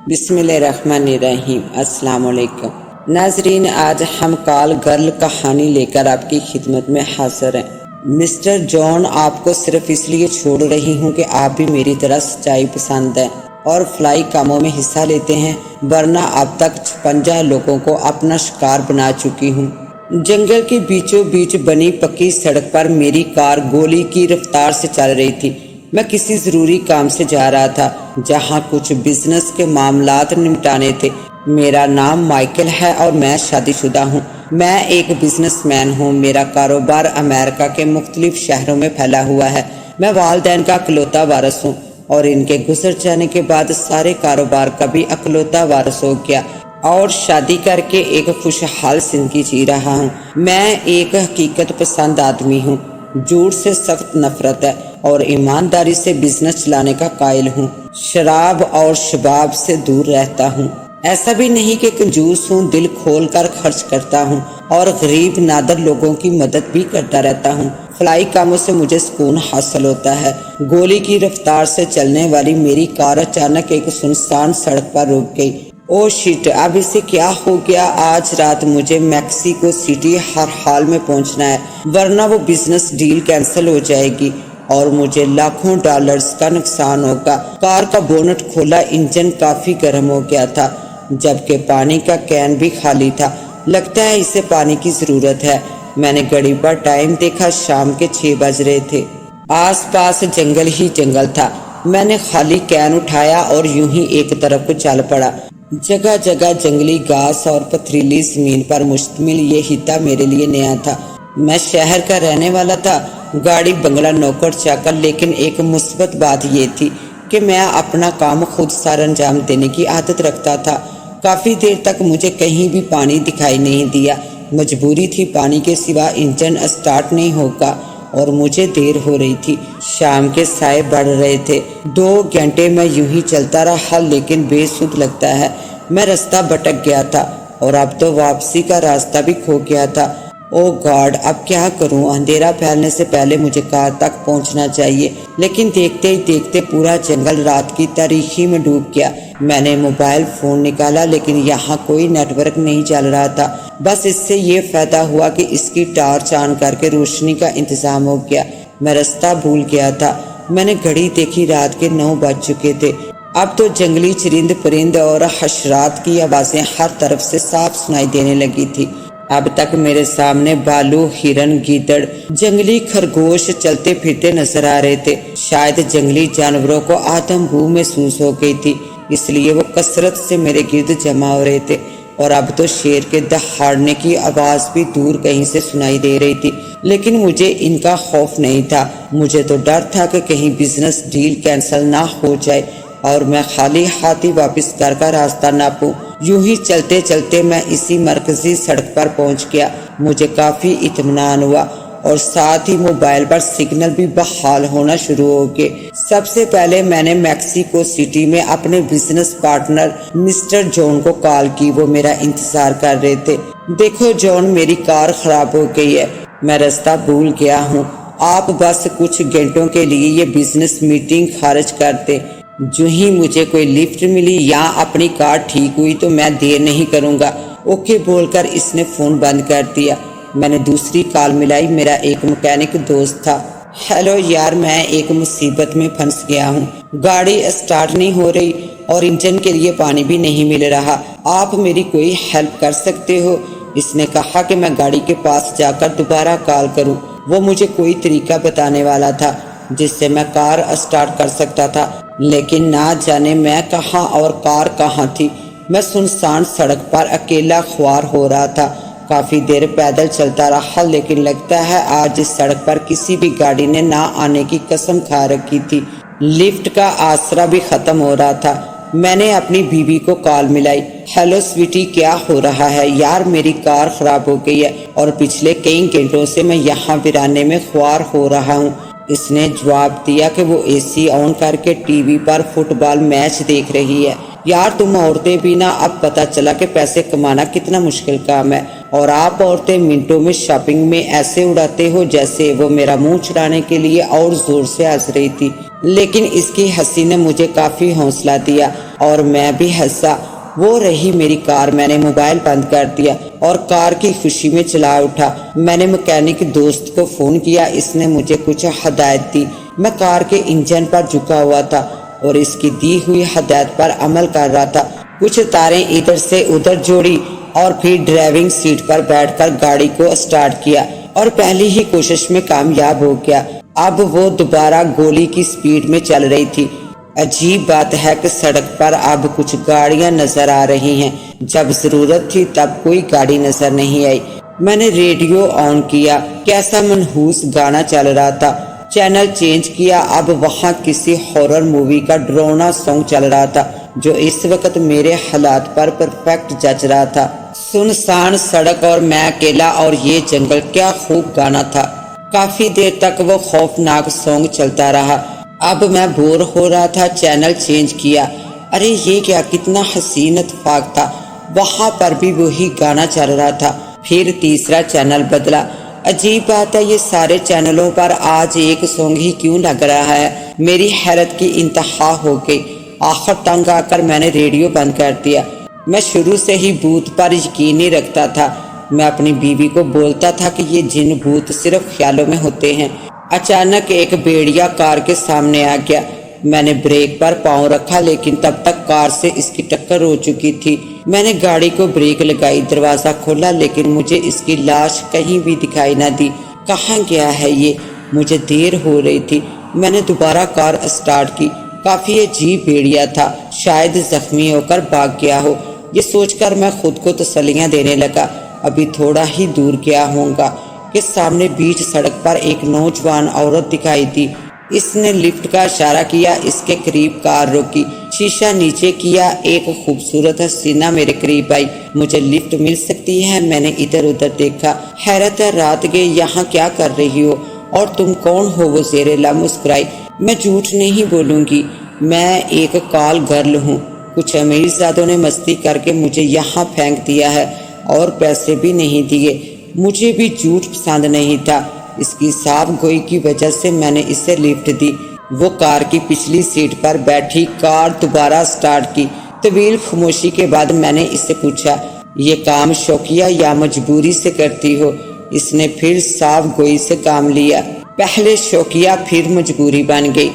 بسم اللہ الرحمن الرحیم۔ السلام علیکم ناظرین، آج ہم کال گرل کہانی لے کر آپ کی خدمت میں حاضر ہیں۔ مسٹر جان، آپ کو صرف اس لیے چھوڑ رہی ہوں کہ آپ بھی میری طرح سچائی پسند ہیں اور فلاحی کاموں میں حصہ لیتے ہیں، ورنہ اب تک 56 لوگوں کو اپنا شکار بنا چکی ہوں۔ جنگل کے بیچوں بیچ بنی پکی سڑک پر میری کار گولی کی رفتار سے چل رہی تھی۔ میں کسی ضروری کام سے جا رہا تھا جہاں کچھ بزنس کے معاملات نمٹانے تھے۔ میرا نام مائیکل ہے اور میں شادی شدہ ہوں۔ میں ایک بزنس مین ہوں۔ میرا کاروبار امریکہ کے مختلف شہروں میں پھیلا ہوا ہے۔ میں والدین کا اکلوتا وارث ہوں اور ان کے گزر جانے کے بعد سارے کاروبار کا بھی اکلوتا وارث ہو گیا اور شادی کر کے ایک خوشحال زندگی جی رہا ہوں۔ میں ایک حقیقت پسند آدمی ہوں، جھوٹ سے سخت نفرت ہے اور ایمانداری سے بزنس چلانے کا قائل ہوں۔ شراب اور شباب سے دور رہتا ہوں۔ ایسا بھی نہیں کہ کنجوس ہوں، دل کھول کر خرچ کرتا ہوں اور غریب نادر لوگوں کی مدد بھی کرتا رہتا ہوں۔ فلاحی کاموں سے مجھے سکون حاصل ہوتا ہے۔ گولی کی رفتار سے چلنے والی میری کار اچانک ایک سنسان سڑک پر رک گئی۔ او شٹ، اب اسے کیا ہو گیا؟ آج رات مجھے میکسیکو سٹی ہر حال میں پہنچنا ہے، ورنہ وہ بزنس ڈیل کینسل ہو جائے گی اور مجھے لاکھوں ڈالرز کا نقصان ہوگا۔ کار کا بونٹ کھولا، انجن کافی گرم ہو گیا تھا جبکہ پانی کا کین بھی خالی تھا۔ لگتا ہے اسے پانی کی ضرورت ہے۔ میں نے گھڑی پر ٹائم دیکھا، شام کے 6 بج رہے تھے۔ آس پاس جنگل ہی جنگل تھا۔ میں نے خالی کین اٹھایا اور یوں ہی ایک طرف کو چل پڑا۔ جگہ جگہ جنگلی گھاس اور پتھریلی زمین پر مشتمل یہ خطہ میرے لیے نیا تھا۔ میں شہر کا رہنے والا تھا، گاڑی بنگلہ نوکر چاکر، لیکن ایک مثبت بات یہ تھی کہ میں اپنا کام خود سر انجام دینے کی عادت رکھتا تھا۔ کافی دیر تک مجھے کہیں بھی پانی دکھائی نہیں دیا۔ مجبوری تھی، پانی کے سوا انجن اسٹارٹ نہیں ہوگا اور مجھے دیر ہو رہی تھی۔ شام کے سائے بڑھ رہے تھے۔ 2 گھنٹے میں یوں ہی چلتا رہا، لیکن بے سود لگتا ہے۔ میں راستہ بھٹک گیا تھا اور اب تو واپسی کا راستہ بھی کھو گیا تھا۔ او گاڈ، اب کیا کروں؟ اندھیرا پھیلنے سے پہلے مجھے کار تک پہنچنا چاہیے، لیکن دیکھتے ہی دیکھتے پورا جنگل رات کی تاریکی میں ڈوب گیا۔ میں نے موبائل فون نکالا لیکن یہاں کوئی نیٹ ورک نہیں چل رہا تھا۔ بس اس سے یہ فائدہ ہوا کہ اس کی ٹارچ آن کر کے روشنی کا انتظام ہو گیا۔ میں راستہ بھول گیا تھا۔ میں نے گھڑی دیکھی، رات کے 9 بج چکے تھے۔ اب تو جنگلی چرند پرند اور حشرات کی آوازیں ہر طرف سے صاف سنائی دینے لگی تھی۔ اب تک میرے سامنے بالو، ہرن، گیدڑ، جنگلی خرگوش چلتے پھرتے نظر آ رہے تھے۔ شاید جنگلی جانوروں کو آدم بو محسوس ہو گئی تھی، اس لیے وہ کثرت سے میرے گرد جمع ہو رہے تھے اور اب تو شیر کے دہاڑنے کی آواز بھی دور کہیں سے سنائی دے رہی تھی، لیکن مجھے ان کا خوف نہیں تھا۔ مجھے تو ڈر تھا کہ کہیں بزنس ڈیل کینسل نہ ہو جائے اور میں خالی ہاتھی واپس گھر کا راستہ نہ پاؤں۔ یوں ہی چلتے چلتے میں اسی مرکزی سڑک پر پہنچ گیا۔ مجھے کافی اطمینان ہوا اور ساتھ ہی موبائل پر سگنل بھی بحال ہونا شروع ہو گئے۔ سب سے پہلے میں نے میکسیکو سٹی میں اپنے بزنس پارٹنر مسٹر جان کو کال کی۔ وہ میرا انتظار کر رہے تھے۔ دیکھو جان، میری کار خراب ہو گئی ہے، میں راستہ بھول گیا ہوں، آپ بس کچھ گھنٹوں کے لیے یہ بزنس میٹنگ خارج کر دیں۔ جو ہی مجھے کوئی لفٹ ملی یا اپنی کار ٹھیک ہوئی تو میں دیر نہیں کروں گا۔ اوکے بول کر اس نے فون بند کر دیا۔ میں نے دوسری کال ملائی۔ میرا ایک مکینک دوست تھا۔ ہیلو یار، میں ایک مصیبت میں پھنس گیا ہوں، گاڑی اسٹارٹ نہیں ہو رہی اور انجن کے لیے پانی بھی نہیں مل رہا، آپ میری کوئی ہیلپ کر سکتے ہو؟ اس نے کہا کہ میں گاڑی کے پاس جا کر دوبارہ کال کروں۔ وہ مجھے کوئی طریقہ بتانے والا تھا جس سے میں کار اسٹارٹ کر سکتا تھا، لیکن نہ جانے میں کہاں اور کار کہاں تھی۔ میں سنسان سڑک پر اکیلا خوار ہو رہا تھا۔ کافی دیر پیدل چلتا رہا، لیکن لگتا ہے آج اس سڑک پر کسی بھی گاڑی نے نہ آنے کی قسم کھا رکھی تھی۔ لفٹ کا آسرا بھی ختم ہو رہا تھا۔ میں نے اپنی بیوی کو کال ملائی۔ ہیلو سویٹی، کیا ہو رہا ہے؟ یار میری کار خراب ہو گئی ہے اور پچھلے کئی گھنٹوں سے میں یہاں ویرانے میں خوار ہو رہا ہوں۔ اس نے جواب دیا کہ وہ اے سی آن کر کے ٹی وی پر فٹ بال میچ دیکھ رہی ہے۔ یار تم عورتیں بھی نا، اب پتہ چلا کہ پیسے کمانا کتنا مشکل کام ہے، اور آپ عورتیں منٹوں میں شاپنگ میں ایسے اڑاتے ہو جیسے وہ میرا منہ چھڑانے کے لیے اور زور سے ہنس رہی تھی۔ لیکن اس کی ہنسی نے مجھے کافی حوصلہ دیا اور میں بھی ہنسا۔ وہ رہی میری کار، میں نے موبائل بند کر دیا اور کار کی خوشی میں چلا اٹھا۔ میں نے مکینک دوست کو فون کیا، اس نے مجھے کچھ ہدایت دی۔ میں کار کے انجن پر جھکا ہوا تھا اور اس کی دی ہوئی ہدایت پر عمل کر رہا تھا۔ کچھ تاریں ادھر سے ادھر جوڑی اور پھر ڈرائیونگ سیٹ پر بیٹھ کر گاڑی کو سٹارٹ کیا اور پہلی ہی کوشش میں کامیاب ہو گیا۔ اب وہ دوبارہ گولی کی سپیڈ میں چل رہی تھی۔ عجیب بات ہے کہ سڑک پر اب کچھ گاڑیاں نظر آ رہی ہیں، جب ضرورت تھی تب کوئی گاڑی نظر نہیں آئی۔ میں نے ریڈیو آن کیا، کیسا منحوس گانا چل رہا تھا۔ چینل چینج کیا، اب وہاں کسی ہارر مووی کا ڈراؤنا سانگ چل رہا تھا جو اس وقت میرے حالات پر پرفیکٹ جچ رہا تھا۔ سنسان سڑک اور میں اکیلا اور یہ جنگل، کیا خوب گانا تھا۔ کافی دیر تک وہ خوفناک سانگ چلتا رہا۔ اب میں بور ہو رہا تھا، چینل چینج کیا۔ ارے یہ کیا، کتنا حسین اتفاق تھا، وہاں پر بھی وہی گانا چل رہا تھا۔ پھر تیسرا چینل بدلا۔ عجیب بات ہے، یہ سارے چینلوں پر آج ایک سانگ ہی کیوں لگ رہا ہے؟ میری حیرت کی انتہا ہو گئی۔ آخر تنگ آ کر میں نے ریڈیو بند کر دیا۔ میں شروع سے ہی بھوت پر یقین نہیں رکھتا تھا۔ میں اپنی بیوی کو بولتا تھا کہ یہ جن بھوت صرف خیالوں میں ہوتے ہیں۔ اچانک ایک بھیڑیا کار کے سامنے آ گیا۔ میں نے بریک پر پاؤں رکھا لیکن تب تک کار سے اس کی ٹکر ہو چکی تھی۔ میں نے گاڑی کو بریک لگائی، دروازہ کھولا لیکن مجھے اس کی لاش کہیں بھی دکھائی نہ دی۔ کہاں گیا ہے یہ؟ مجھے دیر ہو رہی تھی۔ میں نے دوبارہ کار سٹارٹ کی۔ کافی عجیب بھیڑیا تھا، شاید زخمی ہو کر بھاگ گیا ہو۔ یہ سوچ کر میں خود کو تسلیاں دینے لگا۔ ابھی تھوڑا ہی دور گیا ہوں گا کہ سامنے بیچ سڑک پر ایک نوجوان عورت دکھائی دی۔ اس نے لفٹ کا اشارہ کیا، اس کے قریب کار روکی، شیشہ نیچے کیا۔ ایک خوبصورت حسینہ میرے قریب آئی۔ مجھے لفٹ مل سکتی ہے؟ میں نے ادھر ادھر دیکھا۔ حیرت ہے، رات کے یہاں کیا کر رہی ہو اور تم کون ہو؟ وہ زیر لب مسکرائی۔ میں جھوٹ نہیں بولوں گی، میں ایک کال گرل ہوں۔ کچھ امیر زادوں نے مستی کر کے مجھے یہاں پھینک دیا ہے اور پیسے بھی نہیں دیے۔ مجھے بھی جھوٹ پسند نہیں تھا۔ اس کی صاف گوئی کی وجہ سے میں نے اسے لفٹ دی۔ وہ کار کی پچھلی سیٹ پر بیٹھی، کار دوبارہ سٹارٹ کی۔ طویل خاموشی کے بعد میں نے اس سے پوچھا، یہ کام شوقیہ یا مجبوری سے کرتی ہو؟ اس نے پھر صاف گوئی سے کام لیا۔ پہلے شوقیہ پھر مجبوری بن گئی۔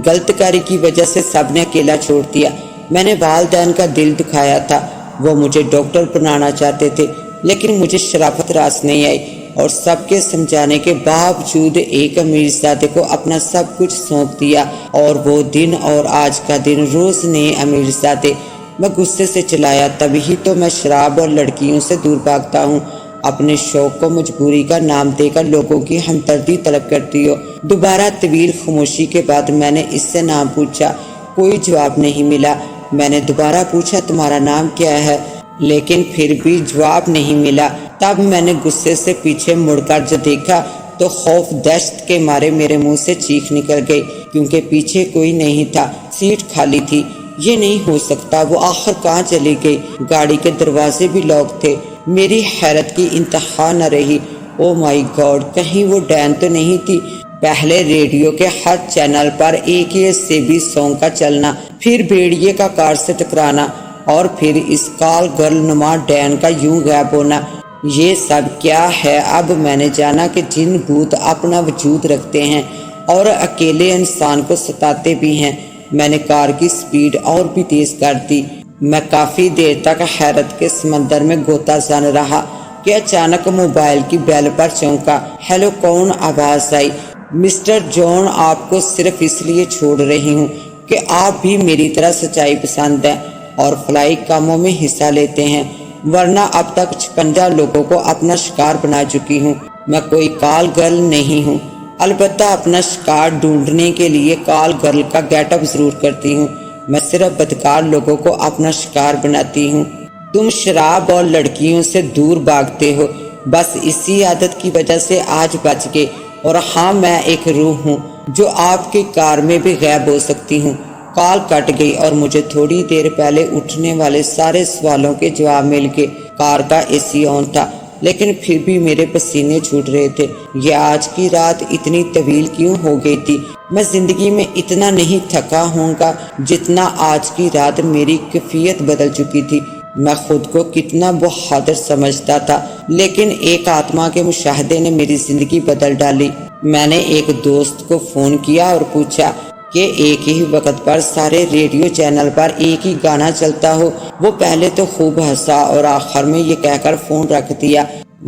غلط کاری کی وجہ سے سب نے اکیلا چھوڑ دیا۔ میں نے والدین کا دل دکھایا تھا، وہ مجھے ڈاکٹر بنانا چاہتے تھے لیکن مجھے شرافت راس نہیں آئی اور سب کے سمجھانے کے باوجود ایک امیر زادے کو اپنا سب کچھ سونپ دیا۔ اور وہ دن اور آج کا دن، روز نئے امیر زادے۔ میں غصے سے چلایا، تبھی تو میں شراب اور لڑکیوں سے دور بھاگتا ہوں۔ اپنے شوق کو مجبوری کا نام دے کر لوگوں کی ہمدردی طلب کرتی ہو۔ دوبارہ طویل خاموشی کے بعد میں نے اس سے نام پوچھا، کوئی جواب نہیں ملا۔ میں نے دوبارہ پوچھا، تمہارا نام کیا ہے؟ لیکن پھر بھی جواب نہیں ملا۔ تب میں نے غصے سے پیچھے مڑ کر جو دیکھا تو خوف دہشت کے مارے میرے منہ سے چیخ نکل گئی، کیونکہ پیچھے کوئی نہیں تھا، سیٹ خالی تھی۔ یہ نہیں ہو سکتا، وہ آخر کہاں چلی گئی؟ گاڑی کے دروازے بھی لاک تھے۔ میری حیرت کی انتہا نہ رہی۔ او مائی گاڈ، کہیں وہ ڈین تو نہیں تھی؟ پہلے ریڈیو کے ہر چینل پر ایک ہی سے بھی سانگ کا چلنا، پھر بھیڑیے کا کار سے ٹکرانا اور پھر اس کال گرل نما ڈین کا یوں غائب ہونا۔ یہ سب کیا ہے؟ اب میں نے جانا کہ جن بھوت اپنا وجود رکھتے ہیں اور اکیلے انسان کو ستاتے بھی ہیں۔ میں نے کار کی سپیڈ اور بھی تیز کر دی۔ میں کافی دیر تک حیرت کے سمندر میں غوطہ زن رہا کہ اچانک موبائل کی بیل پر چونکا۔ ہیلو، کون؟ آواز آئی، مسٹر جان، آپ کو صرف اس لیے چھوڑ رہی ہوں کہ آپ بھی میری طرح سچائی پسند ہیں اور فلاحی کاموں میں حصہ لیتے ہیں، ورنہ اب تک 56 لوگوں کو اپنا شکار بنا چکی ہوں۔ میں کوئی کال گرل نہیں ہوں، البتہ اپنا شکار ڈھونڈنے کے لیے کال گرل کا گیٹ اپ ضرور کرتی ہوں۔ میں صرف بدکار لوگوں کو اپنا شکار بناتی ہوں۔ تم شراب اور لڑکیوں سے دور بھاگتے ہو، بس اسی عادت کی وجہ سے آج بچ گئے۔ اور ہاں، میں ایک روح ہوں جو آپ کی کار میں بھی غائب ہو سکتی ہوں۔ کال کٹ گئی اور مجھے تھوڑی دیر پہلے اٹھنے والے سارے سوالوں کے جواب مل گئے۔ کار کا اے سی آن تھا لیکن پھر بھی میرے پسینے چھوٹ رہے تھے۔ یہ آج کی رات اتنی طویل کیوں ہو گئی تھی؟ میں زندگی میں اتنا نہیں تھکا ہوں گا جتنا آج کی رات میری کیفیت بدل چکی تھی۔ میں خود کو کتنا بہادر سمجھتا تھا، لیکن ایک آتما کے مشاہدے نے میری زندگی بدل ڈالی۔ میں نے ایک دوست کو فون کیا اور پوچھا کہ ایک ہی وقت پر سارے ریڈیو چینل پر ایک ہی گانا چلتا ہو۔ وہ پہلے تو خوب ہنسا اور آخر میں یہ کہہ کر فون رکھ دیا،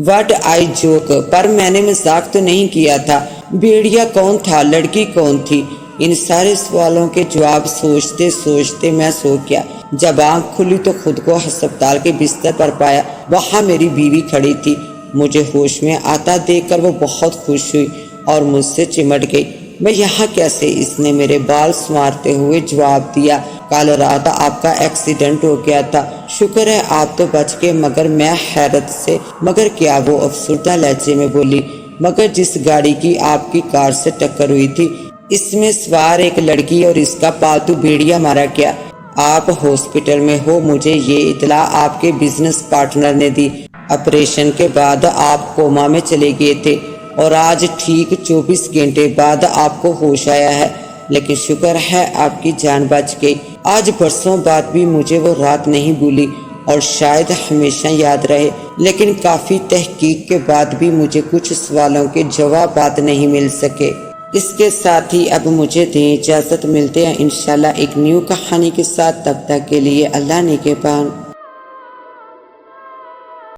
"What I joke"۔ پر میں نے مذاق تو نہیں کیا تھا۔ بھیڑیا کون تھا؟ لڑکی کون تھی؟ ان سارے سوالوں کے جواب سوچتے سوچتے میں سو گیا۔ جب آنکھ کھلی تو خود کو ہسپتال کے بستر پر پایا۔ وہاں میری بیوی کھڑی تھی۔ مجھے ہوش میں آتا دیکھ کر وہ بہت خوش ہوئی اور مجھ سے چمٹ گئی۔ میں یہاں کیسے؟ اس نے میرے بال سنوارتے ہوئے جواب دیا، "کل رات آپ کا ایکسیڈنٹ ہو گیا تھا۔ شکر ہے آپ تو بچ گئے"۔ مگر میں حیرت سے "مگر کیا؟" وہ افسردہ لہجے میں بولی۔ "مگر جس گاڑی کی آپ کی کار سے ٹکر ہوئی تھی، اس میں سوار ایک لڑکی اور اس کا پالتو بھیڑیا مارا گیا۔ آپ ہاسپٹل میں ہو، مجھے یہ اطلاع آپ کے بزنس پارٹنر نے دی۔ آپریشن کے بعد آپ کوما میں چلے گئے تھے اور آج ٹھیک 24 گھنٹے بعد آپ کو ہوش آیا ہے، لیکن شکر ہے آپ کی جان بچ گئی۔ آج برسوں بعد بھی مجھے وہ رات نہیں بھولی اور شاید ہمیشہ یاد رہے، لیکن کافی تحقیق کے بعد بھی مجھے کچھ سوالوں کے جوابات نہیں مل سکے۔ اس کے ساتھ ہی اب مجھے دیں اجازت، ملتے ہیں انشاءاللہ ایک نیو کہانی کے ساتھ۔ تب تک کے لیے اللہ نگہبان۔